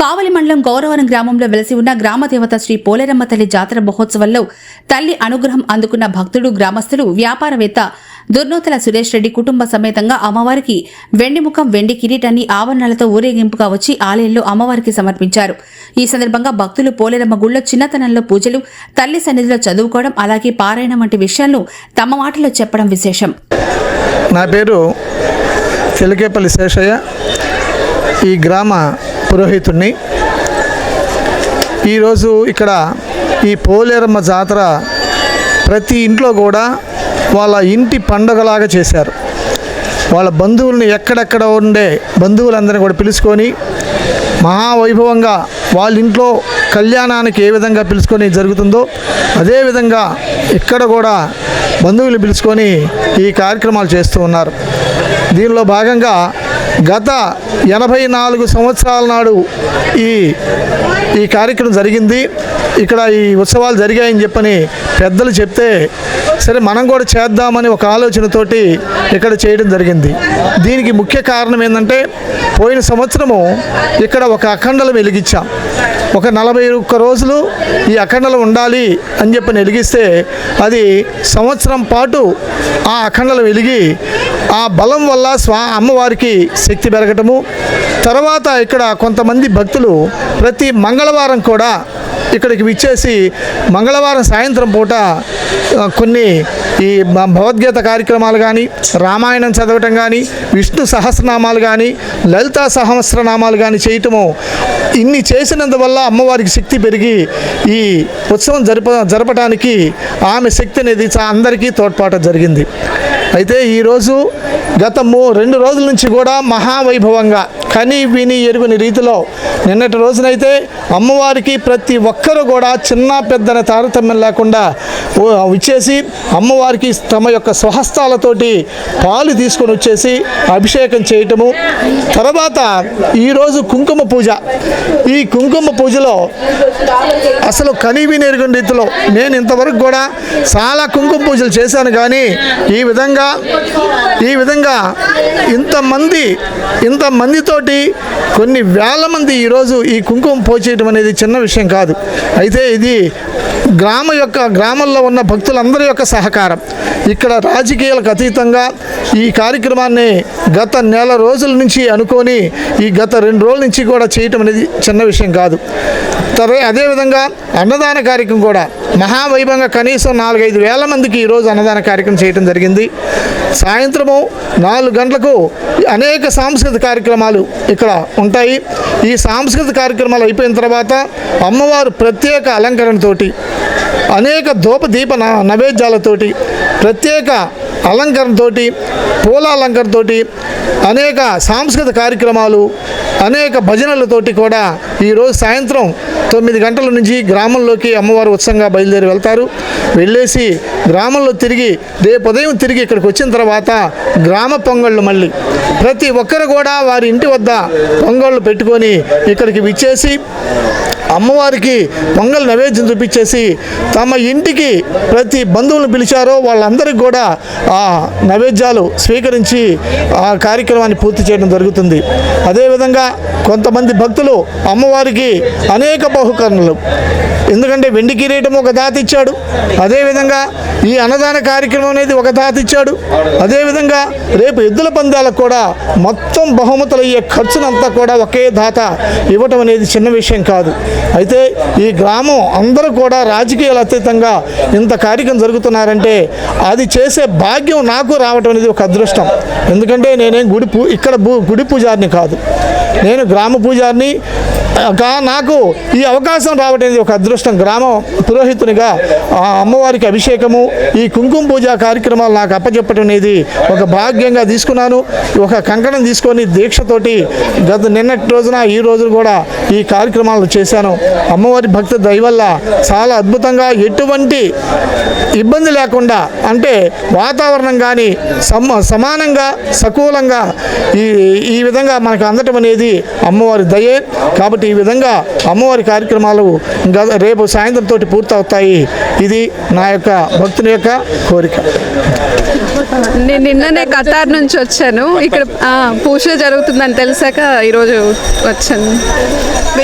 కావలి మండలం గౌరవరం గ్రామంలో వెలసి ఉన్న గ్రామదేవత శ్రీ పోలేరమ్మ తల్లి జాతర మహోత్సవంలో తల్లి అనుగ్రహం అందుకున్న భక్తుడు, గ్రామస్తులు, వ్యాపారవేత్త దుర్నోతల సురేష్ రెడ్డి కుటుంబ సమేతంగా అమ్మవారికి వెండి ముఖం, వెండి కిరీటాన్ని ఆభరణాలతో ఊరేగింపుగా వచ్చి ఆలయంలో అమ్మవారికి సమర్పించారు. ఈ సందర్భంగా భక్తులు పోలేరమ్మ గుళ్లో చిన్నతనంలో పూజలు, తల్లి సన్నిధిలో చదువుకోవడం, అలాగే పారాయణం వంటి విషయాలను తమ మాటలో చెప్పడం విశేషం. నా పేరు చిలకేపల్లి శేషయ్య, ఈ గ్రామ పురోహితుడిని. ఈరోజు ఇక్కడ ఈ పోలేరమ్మ జాతర ప్రతి ఇంట్లో కూడా వాళ్ళ ఇంటి పండగలాగా చేశారు. వాళ్ళ బంధువుల్ని ఎక్కడెక్కడ ఉండే బంధువులందరినీ కూడా పిలుచుకొని మహావైభవంగా వాళ్ళ ఇంట్లో కళ్యాణానికి ఏ విధంగా పిలుచుకొని జరుగుతుందో అదేవిధంగా ఇక్కడ కూడా బంధువులు పిలుచుకొని ఈ కార్యక్రమాలు చేస్తూ ఉన్నారు. దీనిలో భాగంగా గత 84 సంవత్సరాల నాడు ఈ కార్యక్రమం జరిగింది. ఇక్కడ ఈ ఉత్సవాలు జరిగాయని చెప్పని పెద్దలు చెప్తే సరే మనం కూడా చేద్దామని ఒక ఆలోచనతోటి ఇక్కడ చేయడం జరిగింది. దీనికి ముఖ్య కారణం ఏంటంటే పోయిన సంవత్సరము ఇక్కడ ఒక అఖండలం వెలిగించాం. ఒక 41 రోజులు ఈ అఖండలం ఉండాలి అని చెప్పని వెలిగిస్తే అది సంవత్సరం పాటు ఆ అఖండలం వెలిగి ఆ బలం వల్ల అమ్మవారికి శక్తి పెరగటము. తర్వాత ఇక్కడ కొంతమంది భక్తులు ప్రతి మంగళవారం కూడా ఇక్కడికి విచ్చేసి మంగళవారం సాయంత్రం పూట కొన్ని ఈ భగవద్గీత కార్యక్రమాలు కానీ, రామాయణం చదవటం కానీ, విష్ణు సహస్రనామాలు కానీ, లలితా సహస్రనామాలు కానీ చేయటము, ఇన్ని చేసినందువల్ల అమ్మవారికి శక్తి పెరిగి ఈ ఉత్సవం జరపడానికి ఆమె శక్తి అనేది అందరికీ తోడ్పాటు జరిగింది. అయితే ఈరోజు గత 2 రోజుల నుంచి కూడా మహావైభవంగా కని విని ఎరుగని రీతిలో నిన్నటి రోజునైతే అమ్మవారికి ప్రతి ఒక్కరూ కూడా చిన్న పెద్దన తారతమ్యం లేకుండా వచ్చేసి అమ్మవారికి తమ యొక్క స్వహస్తాలతోటి పాలు తీసుకొని వచ్చేసి అభిషేకం చేయటము. తర్వాత ఈరోజు కుంకుమ పూజ. ఈ కుంకుమ పూజలో అసలు కని విని ఎరుగని రీతిలో నేను ఇంతవరకు కూడా చాలా కుంకుమ పూజలు చేశాను, కానీ ఈ విధంగా ఇంతమందితోటి కొన్ని వేల మంది ఈరోజు ఈ కుంకుమ పోచేయడం అనేది చిన్న విషయం కాదు. అయితే ఇది గ్రామంలో ఉన్న భక్తులందరి యొక్క సహకారం. ఇక్కడ రాజకీయాలకు అతీతంగా ఈ కార్యక్రమాన్ని గత 1 రోజుల నుంచి అనుకొని ఈ గత 2 రోజుల నుంచి కూడా చేయటం అనేది చిన్న విషయం కాదు. అదేవిధంగా అన్నదాన కార్యక్రమం కూడా మహావైభవంగా కనీసం 4-5 వేల మందికి ఈరోజు అన్నదాన కార్యక్రమం చేయడం జరిగింది. సాయంత్రము 4 గంటలకు అనేక సాంస్కృతిక కార్యక్రమాలు ఇక్కడ ఉంటాయి. ఈ సాంస్కృతిక కార్యక్రమాలు అయిపోయిన తర్వాత అమ్మవారు ప్రత్యేక అలంకరణతోటి, అనేక దీప నైవేద్యాలతోటి, ప్రత్యేక అలంకరణతోటి, పూల అలంకరణతోటి, అనేక సాంస్కృతిక కార్యక్రమాలు, అనేక భజనలతోటి కూడా ఈరోజు సాయంత్రం 9 గంటల నుంచి గ్రామంలోకి అమ్మవారు ఉత్సవంగా బయలుదేరి వెళ్తారు. వెళ్ళేసి గ్రామంలో తిరిగి రేపు ఉదయం తిరిగి ఇక్కడికి వచ్చిన తర్వాత గ్రామ పొంగళ్ళు మళ్ళీ ప్రతి ఒక్కరు కూడా వారి ఇంటి వద్ద పొంగళ్ళు పెట్టుకొని ఇక్కడికి విచ్చేసి అమ్మవారికి పొంగల్ నైవేద్యం చూపించేసి తమ ఇంటికి ప్రతి బంధువులను పిలిచారో వాళ్ళందరికీ కూడా ఆ నైవేద్యాలు స్వీకరించి ఆ కార్యక్రమాన్ని పూర్తి చేయడం జరుగుతుంది. అదేవిధంగా కొంతమంది భక్తులు అమ్మవారికి అనేక బహుకరణలు, ఎందుకంటే వెండి కిరీటం ఒక దాత ఇచ్చాడు, అదేవిధంగా ఈ అన్నదాన కార్యక్రమం అనేది ఒక దాత ఇచ్చాడు, అదేవిధంగా రేపు ఎద్దుల పందాలకు కూడా మొత్తం బహుమతులు అయ్యే ఖర్చునంతా కూడా ఒకే దాత ఇవ్వటం అనేది చిన్న విషయం కాదు. అయితే ఈ గ్రామం అందరూ కూడా రాజకీయాలు అతీతంగా ఇంత కార్యక్రమం జరుగుతున్నారంటే అది చేసే భాగ్యం నాకు రావటం అనేది ఒక అదృష్టం. ఎందుకంటే నేనేం గుడి పూజారిని కాదు, నేను గ్రామ పూజారిని. నాకు ఈ అవకాశం రావడం అనేది ఒక అదృష్టం. గ్రామ పురోహితునిగా ఆ అమ్మవారికి అభిషేకము, ఈ కుంకుమ పూజ కార్యక్రమాలు నాకు అప్పచెప్పడం అనేది ఒక భాగ్యంగా తీసుకున్నాను. ఒక కంకణం తీసుకొని దీక్షతోటి నిన్నటి రోజున ఈ రోజు కూడా ఈ కార్యక్రమాలు చేశాను. అమ్మవారి భక్తి దయ వల్ల చాలా అద్భుతంగా ఎటువంటి ఇబ్బంది లేకుండా, అంటే వాతావరణం కానీ సమానంగా సకూలంగా ఈ విధంగా మనకు అందటం అనేది అమ్మవారి దయే. కాబట్టి ఈ విధంగా అమ్మవారి కార్యక్రమాలు రేపు సాయంత్రంతో పూర్తవుతాయి. ఇది నా యొక్క భక్తుని యొక్క కోరిక. నేను నిన్ననే కతార్ నుంచి వచ్చాను. ఇక్కడ పూజ జరుగుతుందని తెలిసాక ఈరోజు వచ్చాను.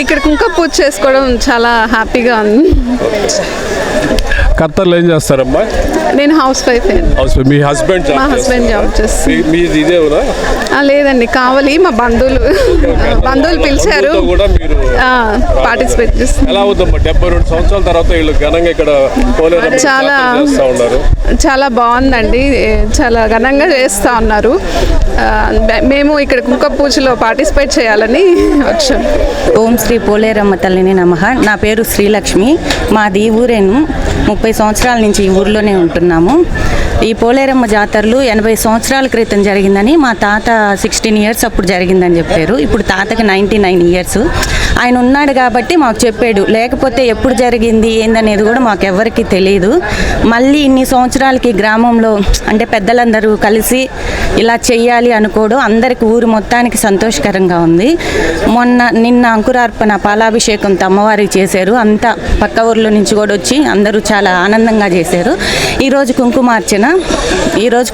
ఇక్కడ కుంకుమ పూజ చేసుకోవడం చాలా హ్యాపీగా ఉంది. ఖత్తర్లో ఏం చేస్తారమ్మా? నేను హౌస్ వైఫ్. మీ హస్బెండ్ మా హస్బెండ్ జాబ్ చేస్తారు. మీది ఇదేనా? లేదండి, కావాలి. మా బంధువులు పిలిచారు, పార్టిసిపేట్ చేస్తాను. ఎలా అవుతుందమ్మా 72 సంవత్సరాల తర్వాత వీళ్ళు ఘనంగా ఇక్కడ పోలేరమ్మ జాతర చేస్తా ఉన్నారు? చాలా బాగుందండి, చాలా ఘనంగా చేస్తూ ఉన్నారు. మేము ఇక్కడ కుంకుమ పూజలో పార్టిసిపేట్ చేయాలని వచ్చాం. ఓం శ్రీ పోలేరమ్మ తల్లిని నమః. నా పేరు శ్రీలక్ష్మి. మాది ఊరేను. 30 సంవత్సరాల నుంచి ఈ ఊర్లోనే ఉంటున్నాము. ఈ పోలేరమ్మ జాతరలు 80 సంవత్సరాల క్రితం జరిగిందని మా తాత 16 ఇయర్స్ అప్పుడు జరిగిందని చెప్పారు. ఇప్పుడు తాతకి 99 ఇయర్స్. ఆయన ఉన్నాడు కాబట్టి మాకు చెప్పాడు, లేకపోతే ఎప్పుడు జరిగింది ఏందనేది కూడా మాకు ఎవరికి తెలియదు. మళ్ళీ ఇన్ని సంవత్సరాలకి గ్రామంలో అంటే పెద్దలందరూ కలిసి ఇలా చెయ్యాలి అనుకోవడం అందరికి ఊరు మొత్తానికి సంతోషకరంగా ఉంది. నిన్న అంకురార్పణ పాలాభిషేకంతో అమ్మవారికి చేశారు. అంతా పక్క ఊర్లో నుంచి కూడా వచ్చి అందరూ చాలా ఆనందంగా చేశారు. ఈరోజు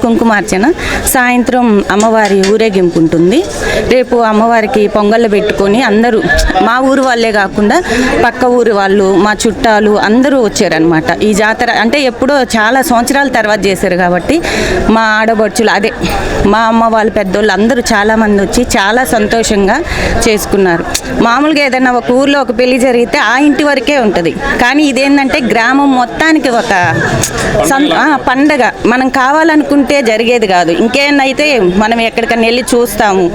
కుంకుమార్చన సాయంత్రం అమ్మవారి ఊరేగింపు ఉంటుంది. రేపు అమ్మవారికి పొంగళ్ళు పెట్టుకొని అందరూ మా ఊరు వాళ్ళే కాకుండా పక్క ఊరు వాళ్ళు, మా చుట్టాలు అందరూ వచ్చారనమాట. ఈ జాతర అంటే ఎప్పుడో చాలా సంవత్సరాల తర్వాత చేశారు కాబట్టి మా ఆడబడుచులు మా అమ్మ వాళ్ళ పెద్దోళ్ళు అందరూ చాలామంది వచ్చి చాలా సంతోషంగా చేసుకున్నారు. మామూలుగా ఏదైనా ఒక ఊర్లో ఒక పెళ్లి జరిగితే ఆ ఇంటి వరకే ఉంటుంది, కానీ ఇదేంటంటే గ్రామం మొత్తానికి ఒక పండగ. మనం కావాలనుకుంటే జరిగేది కాదు, ఇంకేనైతే మనం ఎక్కడికైనా వెళ్ళి చూస్తాము.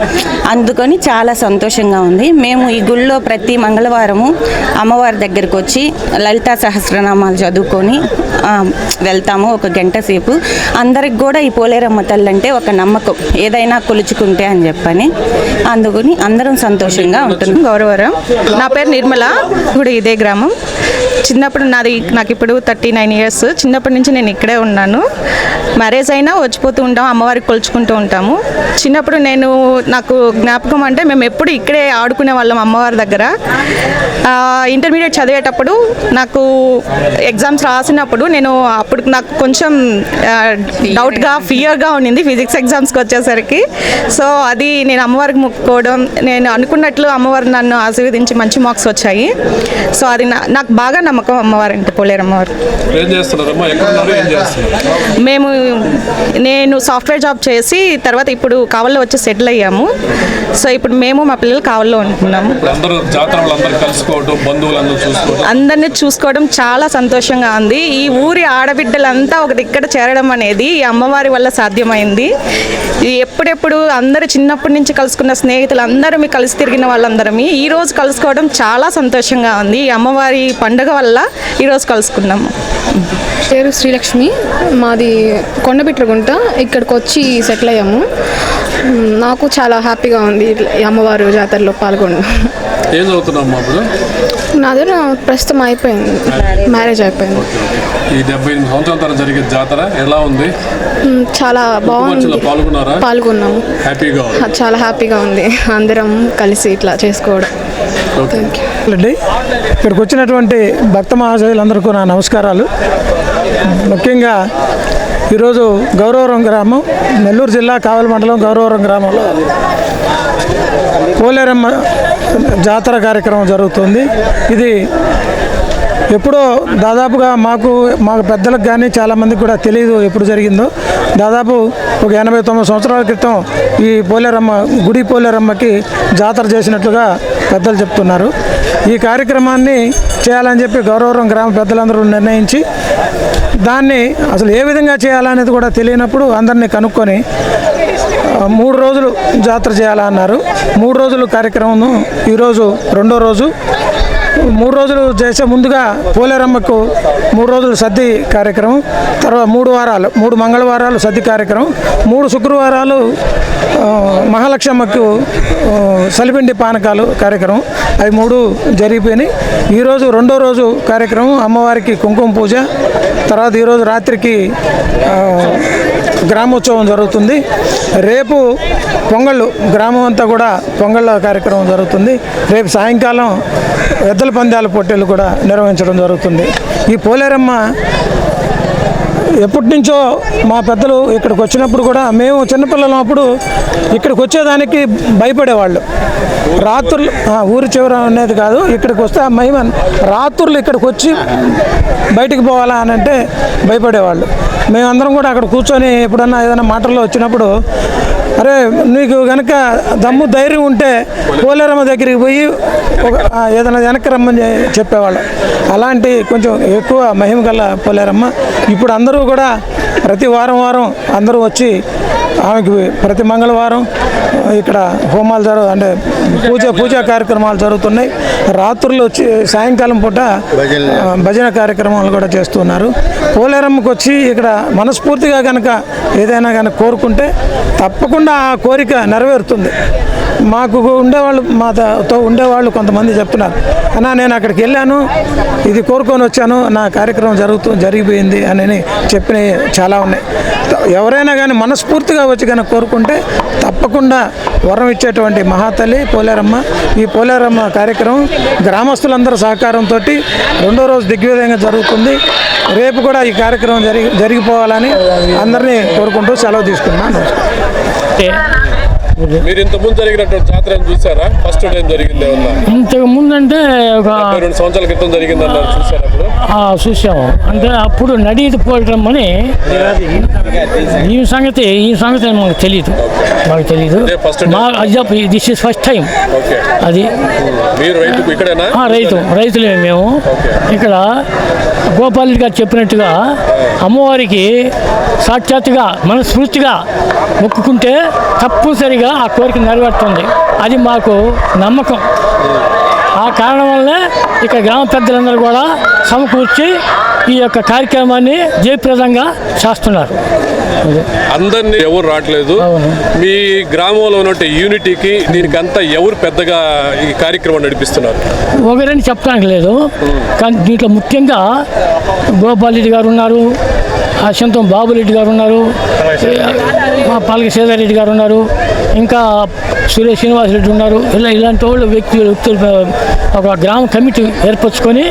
అందుకని చాలా సంతోషంగా ఉంది. మేము ఈ గుళ్ళో ప్రతి మంగళవారము అమ్మవారి దగ్గరికి వచ్చి లలితా సహస్రనామాలు చదువుకొని వెళ్తాము ఒక గంట సేపు. అందరికి కూడా ఈ పోలేరమ్మ తల్లి అంటే ఒక నమ్మకం, ఏదైనా కొలుచుకుంటే అని చెప్పని. అందుకని అందరం సంతోషంగా ఉంటున్నాం. గౌరవరం. నా పేరు నిర్మల, ఇప్పుడు ఇదే గ్రామం. చిన్నప్పుడు నాకు ఇప్పుడు 39 ఇయర్స్. చిన్నప్పటి నుంచి నేను ఇక్కడే ఉన్నాను. మ్యారేజ్ అయినా వచ్చిపోతూ ఉంటాం, అమ్మవారికి కొలుచుకుంటూ ఉంటాము. చిన్నప్పుడు నాకు జ్ఞాపకం అంటే మేము ఎప్పుడు ఇక్కడే ఆడుకునే వాళ్ళం అమ్మవారి దగ్గర. ఇంటర్మీడియట్ చదివేటప్పుడు నాకు ఎగ్జామ్స్ రాసినప్పుడు అప్పుడు నాకు కొంచెం డౌట్గా ఫియర్గా ఉండింది ఫిజిక్స్ ఎగ్జామ్స్కి వచ్చేసరికి. సో అది నేను అమ్మవారికి మొక్కుకోవడం, నేను అనుకున్నట్లు అమ్మవారు నన్ను ఆశీర్వదించి మంచి మార్క్స్ వచ్చాయి. సో అది నాకు బాగా నమ్మకం అమ్మవారు అంటే పోలేరమ్మవారు. నేను సాఫ్ట్వేర్ జాబ్ చేసి తర్వాత ఇప్పుడు కావల్లో వచ్చి సెటిల్ అయ్యాము. సో ఇప్పుడు మేము మా పిల్లలు కావల్లో ఉంటున్నాము. అందరినీ చూసుకోవడం చాలా సంతోషంగా ఉంది. ఈ ఊరి ఆడబిడ్డలంతా ఒక దగ్గర చేరడం అనేది ఈ అమ్మవారి వల్ల సాధ్యమైంది. ఎప్పుడెప్పుడు అందరూ చిన్నప్పటి నుంచి కలుసుకున్న స్నేహితులు అందరూ కలిసి తిరిగిన వాళ్ళందరం ఈరోజు కలుసుకోవడం చాలా సంతోషంగా ఉంది. ఈ అమ్మవారి పండుగ వల్ల ఈరోజు కలుసుకున్నాము. పేరు శ్రీలక్ష్మి, మాది కొండబిట్రగుంట. ఇక్కడికి వచ్చి సెటిల్ అయ్యాము. నాకు చాలా హ్యాపీగా ఉంది ఈ అమ్మవారు జాతరలో పాల్గొనడం. ఏం చదువుతున్నామ్మా అప్పుడు? నాది ప్రస్తుతం అయిపోయింది, మ్యారేజ్ అయిపోయింది. ఈ 78 సంవత్సరాల తర్వాత జరిగే జాతర ఎలా ఉంది? చాలా బాగుంది, పాల్గొన్నాము. హ్యాపీగా చాలా హ్యాపీగా ఉంది అందరం కలిసి ఇట్లా చేసుకోవడం. అండి, ఇక్కడికి వచ్చినటువంటి భక్త మహాశయులందరికీ నా నమస్కారాలు. ముఖ్యంగా ఈరోజు గౌరవరం గ్రామం, నెల్లూరు జిల్లా కావలి మండలం గౌరవరం గ్రామంలో పోలేరమ్మ జాతర కార్యక్రమం జరుగుతుంది. ఇది ఎప్పుడో దాదాపుగా మాకు పెద్దలకు కానీ చాలామందికి కూడా తెలియదు ఎప్పుడు జరిగిందో. దాదాపు ఒక 89 సంవత్సరాల క్రితం ఈ పోలేరమ్మకి జాతర చేసినట్లుగా పెద్దలు చెప్తున్నారు. ఈ కార్యక్రమాన్ని చేయాలని చెప్పి గౌరవరం గ్రామ పెద్దలందరూ నిర్ణయించి దాన్ని అసలు ఏ విధంగా చేయాలనేది కూడా తెలియనప్పుడు అందరినీ కనుక్కొని 3 రోజులు జాతర చేయాలన్నారు. 3 రోజులు కార్యక్రమం ఈరోజు 2వ రోజు. 3 రోజులు చేసే ముందుగా పోలేరమ్మకు 3 రోజులు సద్ది కార్యక్రమం, తర్వాత 3 మంగళవారాలు సద్ది కార్యక్రమం, 3 శుక్రవారాలు మహాలక్ష్మమ్మకు సలిపిండి పానకాలు కార్యక్రమం, అవి 3 జరిగిపోయినాయి. ఈరోజు 2వ రోజు కార్యక్రమం అమ్మవారికి కుంకుమ పూజ, తర్వాత ఈరోజు రాత్రికి గ్రామోత్సవం జరుగుతుంది. రేపు పొంగళ్ళు, గ్రామం అంతా కూడా పొంగళ్ళ కార్యక్రమం జరుగుతుంది. రేపు సాయంకాలం ఎద్దల పందాల పోటీలు కూడా నిర్వహించడం జరుగుతుంది. ఈ పోలేరమ్మ ఎప్పటి నుంచో మా పెద్దలు ఇక్కడికి వచ్చినప్పుడు కూడా, మేము చిన్నపిల్లలం అప్పుడు ఇక్కడికి వచ్చేదానికి భయపడేవాళ్ళు. రాత్రులు ఊరి చివర అనేది కాదు, ఇక్కడికి వస్తే ఆ మహిమ, రాత్రులు ఇక్కడికి వచ్చి బయటికి పోవాలా అని అంటే భయపడేవాళ్ళు. మేమందరం కూడా అక్కడ కూర్చొని ఎప్పుడన్నా ఏదైనా మాటల్లో వచ్చినప్పుడు, అరే నీకు కనుక దమ్ము ధైర్యం ఉంటే పోలేరమ్మ దగ్గరికి పోయి ఏదైనా వెనక్కి రమ్మని చెప్పేవాళ్ళు. అలాంటి కొంచెం ఎక్కువ మహిమ గల పోలేరమ్మ. ఇప్పుడు అందరూ కూడా ప్రతి వారం అందరూ వచ్చి ఆమెకి ప్రతి మంగళవారం ఇక్కడ హోమాలు అంటే పూజా కార్యక్రమాలు జరుగుతున్నాయి. రాత్రులు వచ్చి సాయంకాలం పూట భజన కార్యక్రమాలు కూడా చేస్తున్నారు. పోలేరమ్మకు వచ్చి ఇక్కడ మనస్ఫూర్తిగా కనుక ఏదైనా కనుక కోరుకుంటే తప్పకుండా ఆ కోరిక నెరవేరుతుంది. మాకు మాతో ఉండేవాళ్ళు కొంతమంది చెప్తున్నారు, అన్నా నేను అక్కడికి వెళ్ళాను, ఇది కోరుకొని వచ్చాను, నా కార్యక్రమం జరిగిపోయింది అని చెప్పిన చాలా ఉన్నాయి. ఎవరైనా కానీ మనస్ఫూర్తిగా వచ్చి కనుక కోరుకుంటే తప్పకుండా వరం ఇచ్చేటువంటి మహాతల్లి పోలేరమ్మ. ఈ పోలేరమ్మ కార్యక్రమం గ్రామస్తులందరూ సహకారంతో 2వ రోజు దిగ్విజయంగా జరుగుతుంది. రేపు కూడా ఈ కార్యక్రమం జరిగిపోవాలని అందరినీ కోరుకుంటూ సెలవు తీసుకున్నాను. మీరు ఇంత ముందు జరిగినటువంటి జాతరను చూసారా? ఫస్ట్ టైం జరిగింది ఏమన్నా? ఇంతకు ముందు అంటే ఒక 2 సంవత్సరాల క్రితం జరిగిందన్నారు, చూసారా? అప్పుడు చూసాము. అంటే అప్పుడు నడీది పోవటమని ఈ సంగతి మాకు తెలియదు. This is first time. అది మీరు ఇక్కడేనా? రైతులే మేము. ఇక్కడ గోపాల్ గారు చెప్పినట్టుగా అమ్మవారికి సాక్షాత్తుగా మనస్ఫూర్తిగా మొక్కుకుంటే తప్పనిసరిగా ఆ కోరిక నెరవేరుతుంది. అది మాకు నమ్మకం. ఆ కారణం వల్లే ఇక్కడ గ్రామ పెద్దలందరూ కూడా సమకూర్చి ఈ యొక్క కార్యక్రమాన్ని జయప్రదంగా చేస్తున్నారు. అందరినీ ఎవరు రావట్లేదు. మీ గ్రామంలో ఉన్న యూనిటీకి దీనికి అంతా ఎవరు పెద్దగా ఈ కార్యక్రమం నడిపిస్తున్నారు? ఒకరని చెప్పడానికి లేదు, కానీ దీంట్లో ముఖ్యంగా గోపాల్ రెడ్డి గారు ఉన్నారు, అశంతం బాబురెడ్డి గారు ఉన్నారు, పాలక సేదారెడ్డి గారు ఉన్నారు, ఇంకా సురేష్ శ్రీనివాసరెడ్డి ఉన్నారు. ఇలాంటి వాళ్ళు వ్యక్తులు ఒక గ్రామ కమిటీ ఏర్పరచుకొని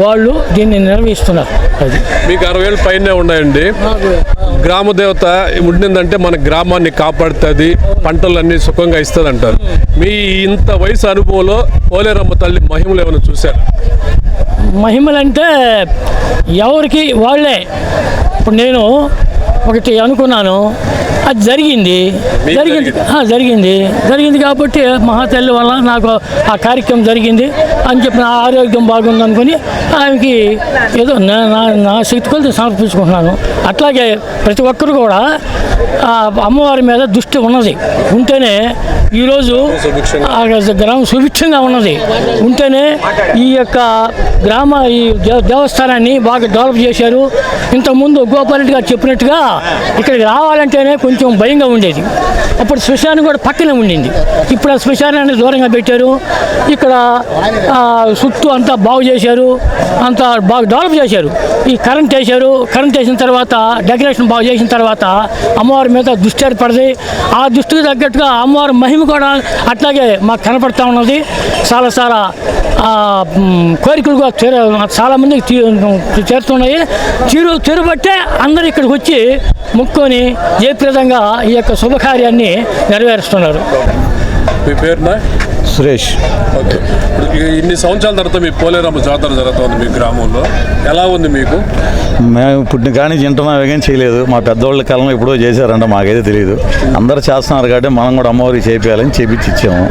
వాళ్ళు దీన్ని నిర్వహిస్తున్నారు. అది మీకు 60 ఏళ్ళ పైనే ఉన్నాయండి. గ్రామ దేవత ఉండిందంటే మన గ్రామాన్ని కాపాడుతుంది, పంటలన్నీ సుఖంగా ఇస్తుంది అంటారు. మీ ఇంత వయసు అనుభవంలో పోలేరమ్మ తల్లి మహిమలు ఏమైనా చూశారు? మహిమలంటే ఎవరికి వాళ్ళే. ఇప్పుడు నేను ఒకటి అనుకున్నాను, అది జరిగింది కాబట్టి మహాతల్లి వల్ల నాకు ఆ కార్యక్రమం జరిగింది అని చెప్పి నా ఆరోగ్యం బాగుంది అనుకుని ఆమెకి ఏదో నా శక్తి కొలది సమర్పించుకుంటున్నాను. అట్లాగే ప్రతి ఒక్కరు కూడా ఆ అమ్మవారి మీద దృష్టి ఉన్నది ఉంటేనే ఈరోజు గ్రామం సుభిక్షంగా ఉన్నది ఉంటేనే ఈ యొక్క ఈ దేవస్థానాన్ని బాగా డెవలప్ చేశారు. ఇంతకుముందు గోపాలరెడ్డి గారు చెప్పినట్టుగా ఇక్కడికి రావాలంటేనే కొంచెం భయంగా ఉండేది. అప్పుడు శ్మశానం కూడా పక్కనే ఉండింది. ఇప్పుడు ఆ శ్మశానాన్ని దూరంగా పెట్టారు. ఇక్కడ చుట్టూ అంతా బాగు చేశారు, అంతా బాగా డెవలప్ చేశారు. ఈ కరెంట్ వేశారు. కరెంట్ వేసిన తర్వాత డెకరేషన్ బాగు చేసిన తర్వాత అమ్మవారి మీద దృష్టి ఏర్పడింది. ఆ దృష్టికి తగ్గట్టుగా అమ్మవారి మహిమ కూడా అట్లాగే మాకు కనపడతా ఉన్నది. చాలా కోరికలు కూడా చాలామందికి చేరుతున్నాయి. తీరుబట్టే అందరూ ఇక్కడికి వచ్చి మొక్కుని జయప్రదంగా ఈ యొక్క శుభకార్యాన్ని నెరవేరుస్తున్నారు. మీ పేరునా? సురేష్. ఓకే. ఇన్ని సంవత్సరాల తర్వాత మీ పోలేరమ్మ జాతర జరుగుతుంది మీ గ్రామంలో, ఎలా ఉంది మీకు? మేము పుట్టిన కానీ తింటున్నాం, ఏం చేయలేదు. మా పెద్దవాళ్ళ కాలంలో ఎప్పుడో చేశారంట, మాకైతే తెలియదు. అందరూ చేస్తున్నారు కాబట్టి మనం కూడా అమ్మవారికి చేయించాలని చేపించి ఇచ్చాము.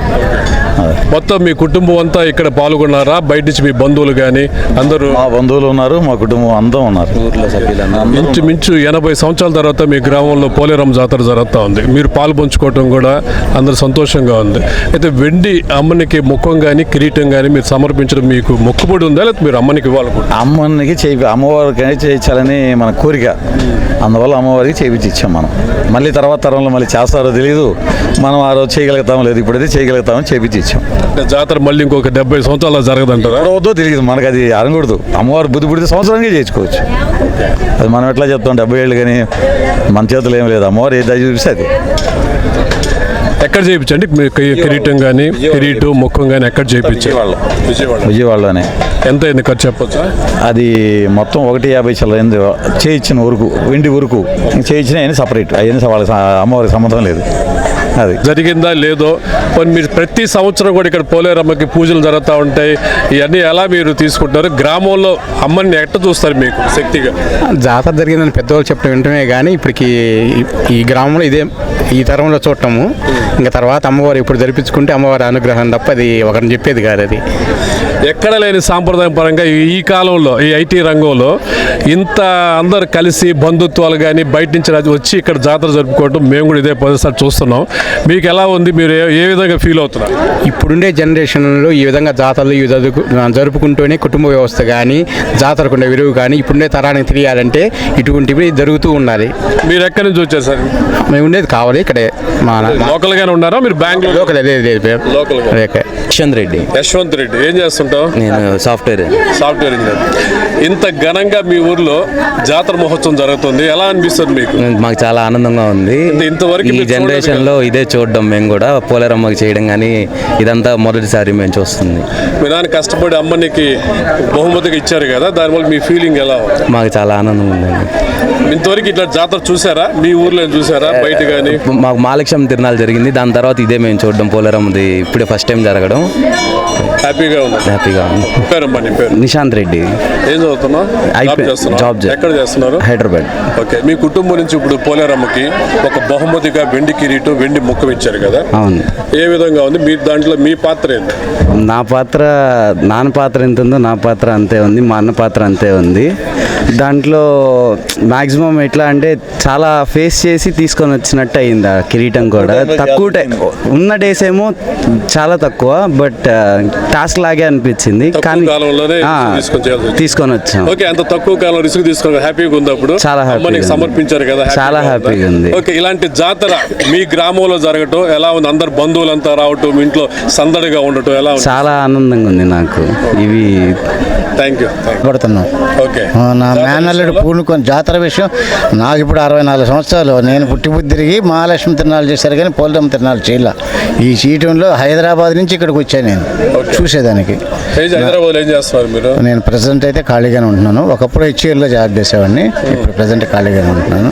మొత్తం మీ కుటుంబం అంతా ఇక్కడ పాల్గొన్నారా? బయట నుంచి మీ బంధువులు కానీ అందరూ? మా బంధువులు ఉన్నారు, మా కుటుంబం అంతా ఉన్నారు. ఇంచుమించు 80 సంవత్సరాల తర్వాత మీ గ్రామంలో పోలేరమ్మ జాతర జరుగుతూ ఉంది. మీరు పాలు పంచుకోవటం కూడా అందరు సంతోషంగా ఉంది. అయితే వెండి అమ్మనికి ముఖం కానీ కిరీటం కానీ మీరు సమర్పించడం మీకు మొక్కుబడి ఉందా, లేకపోతే మీరు అమ్మనికి ఇవ్వాలనుకుంటున్నారు? అమ్మకి అమ్మవారికి చేయించాలని మన కోరిక, అందువల్ల అమ్మవారికి చేయించి ఇచ్చాం మనం. మళ్ళీ తర్వాత తరంలో మళ్ళీ చేస్తారో తెలియదు, మనం ఆ రోజు చేయగలుగుతామో లేదు, ఇప్పుడైతే చేయగలుగుతామో చేయించి ఇచ్చాం. జాతర మళ్ళీ ఇంకొక 70 సంవత్సరాలు జరగదంటారా? వద్దో తెలియదు మనకు, అది అనకూడదు. అమ్మవారు బుద్ధి పుడితే సంవత్సరానికి చేసుకోవచ్చు. అది మనం ఎట్లా చెప్తాం 70 ఏళ్ళు, కానీ మన చేతులు ఏం లేదు. అమ్మవారు ఏ దయ చూపిస్తే అది. ఎక్కడ చేయించండి కిరీటం కానీ కిరీటం ముఖం కానీ ఎక్కడ చేయించారు? విజయవాడలోనే. ఎంత అయింది ఖర్చు చెప్పొచ్చా? అది మొత్తం 150 చల్లైంది చేయించిన వరకు, వెండి వరకు. చేయించిన అవన్నీ సపరేట్, అవన్నీ వాళ్ళకి అమ్మవారికి సంబంధం లేదు. అది జరిగిందా లేదో కొన్ని మీరు ప్రతి సంవత్సరం కూడా ఇక్కడ పోలేరమ్మకి పూజలు జరుగుతూ ఉంటాయి. ఇవన్నీ ఎలా మీరు తీసుకుంటారు? గ్రామంలో అమ్మని ఎట్ట చూస్తారు మీకు శక్తిగా? జాతర జరిగిందని పెద్దవాళ్ళు చెప్పడం వింటమే కానీ ఇప్పటికి ఈ గ్రామంలో ఈ తరంలో చూడటము, ఇంకా తర్వాత అమ్మవారు ఇప్పుడు జరిపించుకుంటే అమ్మవారి అనుగ్రహం తప్ప అది ఒకరిని చెప్పేది కాదు. అది ఎక్కడ లేని సాంప్రదాయం పరంగా ఈ కాలంలో ఈ ఐటీ రంగంలో ఇంత అందరు కలిసి బంధుత్వాలు కానీ బయట నుంచి వచ్చి ఇక్కడ జాతర జరుపుకోవడం మేము కూడా ఇదే పదిసారి చూస్తున్నాం. మీకు ఎలా ఉంది? మీరు ఏ విధంగా ఫీల్ అవుతున్నారు? ఇప్పుడుండే జనరేషన్లో ఈ విధంగా జాతరలు జరుపుకుంటూనే కుటుంబ వ్యవస్థ కానీ జాతరకుండే విలువ కానీ ఇప్పుడుండే తరానికి తెలియాలంటే ఇటువంటివి జరుగుతూ ఉండాలి. మీరు ఎక్కడి నుంచి వచ్చారు సార్? మేము ఉండేది కావాలి ఇక్కడే, మా లోకల్గానే ఉన్నారా మీరు? బెంగళూరు లోకల్ యశ్వంత్ రెడ్డి ఏం చేస్తుంటావు? నేను సాఫ్ట్వేర్ ఇంజనీర్. ఇంత ఘనంగా మీ ఊర్లో జాతర మహోత్సవం జరుగుతుంది, ఎలా అనిపిస్తుంది మీకు? మాకు చాలా ఆనందంగా ఉంది. ఇంతవరకు ఈ జనరేషన్ లో ఇదే చూడడం, మేము కూడా పోలేరమ్మకి చేయడం కానీ ఇదంతా మొదటిసారి మేము చూస్తుంది. మీ నాన్న కష్టపడి అమ్మనికి బహుమతిగా ఇచ్చారు కదా, దానివల్ల మీ ఫీలింగ్ ఎలా? మాకు చాలా ఆనందంగా ఉందండి. ఇంతవరకు ఇట్లా జాతర చూసారా? మీ ఊర్లో చూసారా బయట కానీ? మాకు మహాలక్ష్మి తిరునాళ్ళు జరిగింది, దాని తర్వాత ఇదే మేము చూడడం పోలేరమ్మది ఇప్పుడే ఫస్ట్ టైం జరగడం. హ్యాపీగా ఉంది. నిశాంత్ రెడ్డి. ఏం చదువుతున్నావు? జాబ్. ఎక్కడ చేస్తున్నారు? హైదరాబాద్. ఓకే. మీ కుటుంబం నుంచి ఇప్పుడు పోలేరమ్మకి ఒక బహుమతిగా వెండి కిరీటం వెండి ముఖం ఇచ్చారు కదా, అవును. ఏ విధంగా ఉంది? మీరు దాంట్లో మీ పాత్ర ఏంటి? నా పాత్ర, నాన్న పాత్ర ఎంత ఉందో నా పాత్ర అంతే ఉంది, మా అన్న పాత్ర అంతే ఉంది. దాంట్లో మ్యాక్సిమం ఎట్లా అంటే చాలా ఫేస్ చేసి తీసుకొని వచ్చినట్టు అయింది. ఆ కిరీటం కూడా తక్కువ ఉన్న డేస్ ఏమో చాలా తక్కువ, బట్ టాస్క్ లాగే అనిపించింది, కానీ తీసుకొని వచ్చాం. ఓకే. అంత తక్కువ కాలం రిస్క్ తీసుకొని హ్యాపీగా ఉంది. అప్పుడు చాలా హ్యాపీగా సమర్పించారు కదా, చాలా హ్యాపీగా ఉంది. ఓకే. ఇలాంటి జాతర మీ గ్రామంలో జరగటం ఎలా ఉంది? అందరు బంధువులంతా రావటం, ఇంట్లో సందడిగా ఉండటం ఎలా ఉంది? చాలా ఆనందంగా ఉంది నాకు. ఇవి థ్యాంక్ యూ. పడుతున్నాం. ఓకే. నా మేనల్లుడు పూనుకొని జాతర విషయం నాకు ఇప్పుడు 64 సంవత్సరాలు. నేను పుట్టి బుద్ధి తిరిగి మహాలక్ష్మి తిరునాళ్ళు చేశారు కానీ పోలేరమ్మ తిరునాళ్ళు చేయాల. ఈ సీటంలో హైదరాబాద్ నుంచి ఇక్కడికి వచ్చాను నేను చూసేదానికి. హైదరాబాద్ ఏం చేస్తున్నారు మీరు? నేను ప్రెసెంట్ అయితే ఖాళీగానే ఉంటున్నాను. ఒకప్పుడు హెచ్ఏఎల్లో జాబ్ చేసేవాడిని, ఇప్పుడు ప్రెసెంట్ ఖాళీగానే ఉంటున్నాను.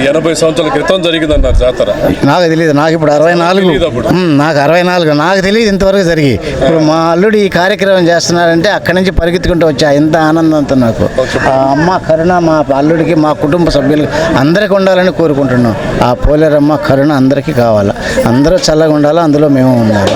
80 సంవత్సరాల క్రితం జరిగిందన్నారు జాతర. నాకు తెలియదు. నాకు ఇప్పుడు 64. నాకు 64. నాకు తెలియదు ఇంతవరకు జరిగి. ఇప్పుడు మా అల్లుడు ఈ కార్యక్రమం చేస్తున్నారంటే అక్కడి నుంచి పరిగెత్తుకుంటూ వచ్చా. ఎంత ఆనందంతో నాకు. ఆ అమ్మ కరుణ మా అల్లుడికి, మా కుటుంబ సభ్యులకి అందరికీ ఉండాలని కోరుకుంటున్నాం. ఆ పోలేరమ్మ కరుణ అందరికీ కావాలా. అందరూ చల్లగా ఉండాలా, అందులో మేము ఉండాలి.